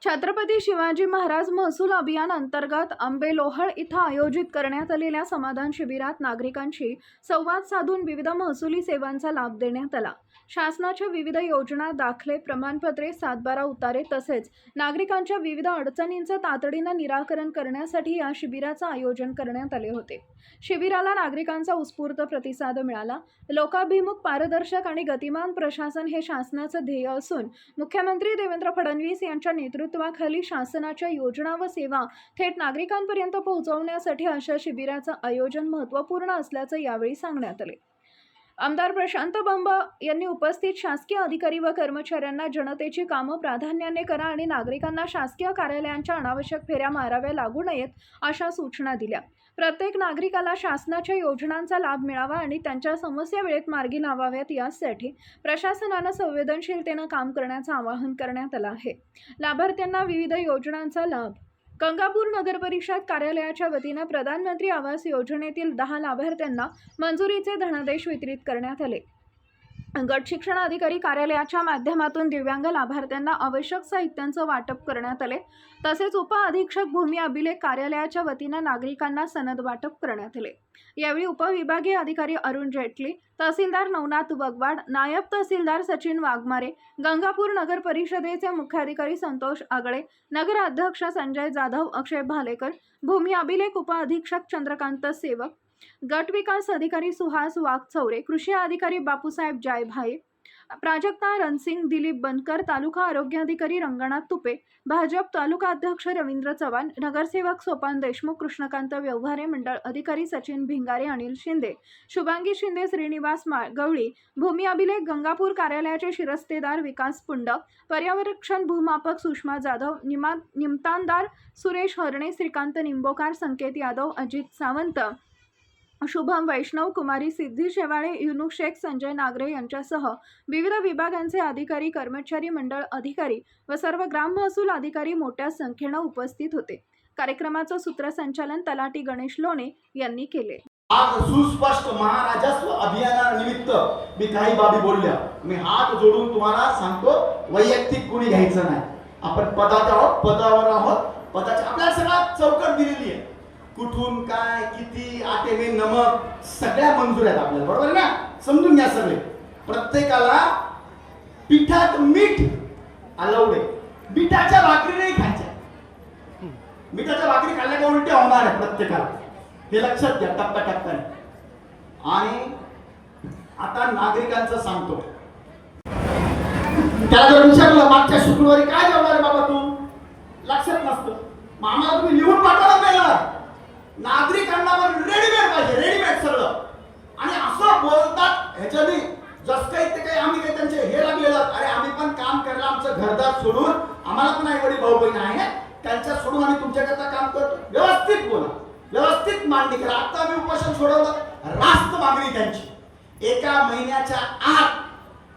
छत्रपती शिवाजी महाराज महसूल अभियान अंतर्गत आंबेलोहळ इथं आयोजित करण्यात आलेल्या समाधान शिबिरात नागरिकांशी संवाद साधून विविध महसुली सेवांचा लाभ देण्यात आला। शासनाच्या विविध योजना, दाखले, प्रमाणपत्रे, 7/12 उतारे तसेच नागरिकांच्या विविध अडचणींचं तातडीनं निराकरण करण्यासाठी या शिबिराचं आयोजन करण्यात आले होते। शिबिराला नागरिकांचा उत्स्फूर्त प्रतिसाद मिळाला। लोकाभिमुख, पारदर्शक आणि गतिमान प्रशासन हे शासनाचं ध्येय असून मुख्यमंत्री देवेंद्र फडणवीस यांच्या नेतृत्वाखाली शासनाच्या योजना व सेवा थेट नागरिकांपर्यंत पोहोचवण्यासाठी अशा शिबिराचं आयोजन महत्त्वपूर्ण असल्याचं यावेळी सांगण्यात आले। आमदार प्रशांत बंब यांनी उपस्थित शासकीय अधिकारी व कर्मचाऱ्यांना जनतेची कामं प्राधान्याने करा आणि नागरिकांना शासकीय कार्यालयांच्या अनावश्यक फेऱ्या माराव्या लागू नयेत अशा सूचना दिल्या। प्रत्येक नागरिकाला शासनाच्या योजनांचा लाभ मिळावा आणि त्यांच्या समस्या वेळेत मार्गी लावाव्यात यासाठी प्रशासनानं संवेदनशीलतेनं काम करण्याचं आवाहन करण्यात आलं आहे। लाभार्थ्यांना विविध योजनांचा लाभ गंगापूर नगर परिषद कार्यालयाच्या वतीने प्रधानमंत्री आवास योजनेतील 10 लाभार्थ्यांना मंजुरीचे धनादेश वितरित करण्यात आले। गट शिक्षण अधिकारी कार्यालयाच्या माध्यमातून दिव्यांग लाभार्थ्यांना आवश्यक साहित्यांचं वाटप करण्यात आले। तसेच उप अधीक्षक भूमी अभिलेख कार्यालयाच्या वतीने नागरिकांना सनद वाटप करण्यात आले। यावेळी उपविभागीय अधिकारी अरुण जेटली, तहसीलदार नवनाथ वगवाड, नायब तहसीलदार सचिन वाघमारे, गंगापूर नगर परिषदेचे मुख्याधिकारी संतोष आगळे, नगर अध्यक्ष संजय जाधव, अक्षय भालेकर, भूमी अभिलेख उप अधीक्षक चंद्रकांत सेवक, गट विकास अधिकारी सुहास वाघचौरे, कृषी अधिकारी बापूसाहेब जायभाये, प्राजक्ता रणसिंग, दिलीप बनकर, तालुका आरोग्य अधिकारी रंगनाथ तुपे, भाजप तालुका अध्यक्ष रवींद्र चव्हाण, नगरसेवक सोपान देशमुख, कृष्णकांत व्यवहारे, मंडळ अधिकारी सचिन भिंगारे, अनिल शिंदे, शुभांगी शिंदे, श्रीनिवास गवळी, भूमी अभिलेख गंगापूर कार्यालयाचे शिरस्तेदार विकास पुंड, पर्यावरण भूमापक सुषमा जाधव, निमतानदार सुरेश हरणे, श्रीकांत निंबोकार, संकेत यादव, अजित सावंत, शुभम वैष्णव, कुमारी सिद्धी शेवाळे, युनुस शेख, संजय नागरे यांच्यासह विविध विभागांचे अधिकारी, कर्मचारी, मंडळ अधिकारी व सर्व ग्राम महसूल अधिकारी मोठ्या संख्येने उपस्थित होते। कार्यक्रमाचं सूत्रसंचालन तलाठी गणेश लोणे यांनी केले। आज सुस्पष्ट महाराजस्व अभियानानिमित्त मी काही बाबी बोलल्या, मी हात जोडून तुम्हाला सांगतो, वैयक्तिक कोणी घ्यायचं नाही। आपण पदावर आहोत, पदाची आपल्याला सगळा चौकट दिलेली आहे। कुठून काय किती आटेमे नमक सगळ्या मंजूर आहेत आपल्याला, बरोबर ना? समजून घ्या सगळे। प्रत्येकाला पिठात मीठ अलाउड आहे, मिठाच्या भाकरी नाही खायच्या। मिठाच्या भाकरी खाल्ल्या का उलट्या होणार आहे प्रत्येकाला, हे लक्षात घ्या टप्प्याटप्प्याने। आणि आता नागरिकांचं सांगतो, त्याला जर विचारलं मागच्या शुक्रवारी काय जेवणार आहे बाबा तू, लक्षात नसतं, मग आम्हाला तुम्ही लिहून पाठवलं पहिला। नागरिकांना रेडीमेड पाहिजे, रेडीमेड सगळं। आणि असं बोलतात ह्याच्यानी जस काही ते काही आम्ही काही त्यांचे हे लागलेलं, अरे आम्ही पण काम करायला आमचं घरदार सोडून, आम्हाला पण आई वडील भाऊ बहीण आहे, त्यांच्या सोडून आम्ही तुमच्याकरता काम करतो। व्यवस्थित बोला, व्यवस्थित मांडणी करा। आता आम्ही उपोषण सोडवलं, रास्त मागणी त्यांची 1 महिन्याच्या आत,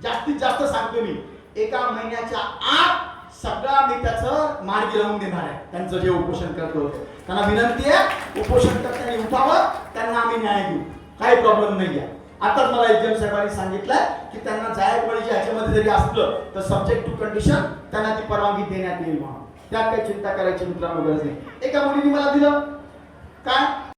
जास्तीत जास्त सांगतो मी, 1 महिन्याच्या आत सगळा मी त्याचं मार्गी लावून देणार आहे। त्यांचं जे उपोषण करतो त्यांना विनंती आहे, उपोषण करताना उठावं, त्यांना आम्ही न्याय देऊ, काही प्रॉब्लेम नाही आहे। आताच मला एजम साहेबांनी सांगितलं की त्यांना जायकवाडीच्या ह्याच्यामध्ये जरी असलं तर सब्जेक्ट टू कंडिशन त्यांना ती परवानगी देण्यात येईल म्हणून, त्यात काही चिंता करायची मित्रांनो गरज नाही। एका मुलीने मला दिलं काय